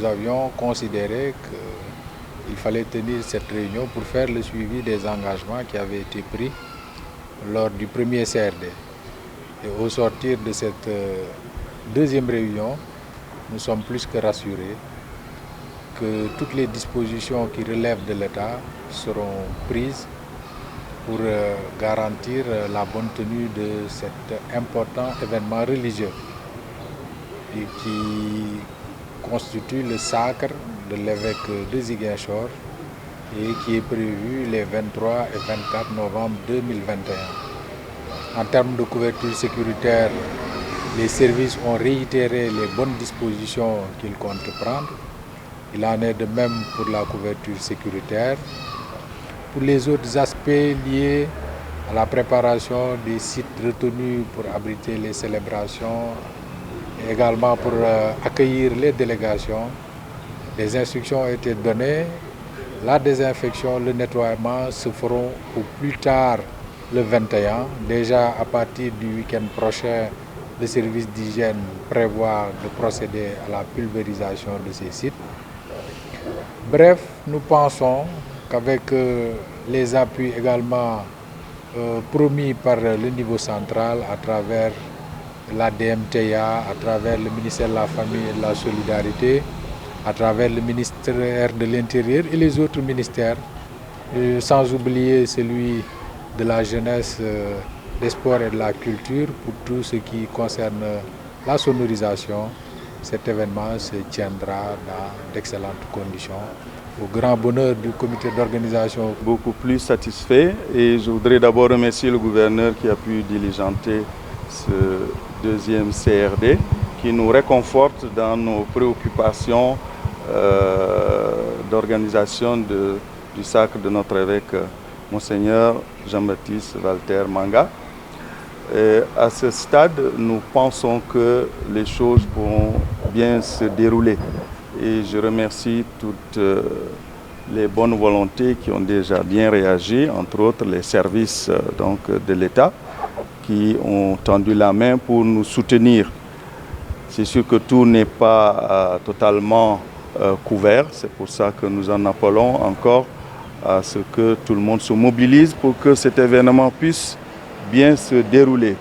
nous avions considéré qu'il fallait tenir cette réunion pour faire le suivi des engagements qui avaient été pris lors du premier CRD. Et au sortir de cette deuxième réunion, nous sommes plus que rassurés que toutes les dispositions qui relèvent de l'État seront prises pour garantir la bonne tenue de cet important événement religieux et qui constitue le sacre de l'évêque de Ziguinchor et qui est prévu les 23 et 24 novembre 2021. En termes de couverture sécuritaire, les services ont réitéré les bonnes dispositions qu'ils comptent prendre. Il en est de même pour la couverture sécuritaire. Pour les autres aspects liés à la préparation des sites retenus pour abriter les célébrations et également pour accueillir les délégations, les instructions ont été données. La désinfection, le nettoiement se feront au plus tard le 21. Déjà à partir du week-end prochain, le service d'hygiène prévoit de procéder à la pulvérisation de ces sites. Bref, nous pensons qu'avec les appuis également promis par le niveau central à travers la DMTA, à travers le ministère de la Famille et de la Solidarité, à travers le ministère de l'Intérieur et les autres ministères, sans oublier celui de la jeunesse, des sports et de la culture, pour tout ce qui concerne la sonorisation, cet événement se tiendra dans d'excellentes conditions, au grand bonheur du comité d'organisation. Beaucoup plus satisfait, et je voudrais d'abord remercier le gouverneur qui a pu diligenter ce deuxième CRD, qui nous réconforte dans nos préoccupations d'organisation du sacre de notre évêque Monseigneur Jean-Baptiste Walter Manga. Et à ce stade, nous pensons que les choses pourront bien se dérouler. Et je remercie toutes les bonnes volontés qui ont déjà bien réagi, entre autres les services de l'État, qui ont tendu la main pour nous soutenir. C'est sûr que tout n'est pas totalement couvert, c'est pour ça que nous en appelons encore à ce que tout le monde se mobilise pour que cet événement puisse bien se dérouler.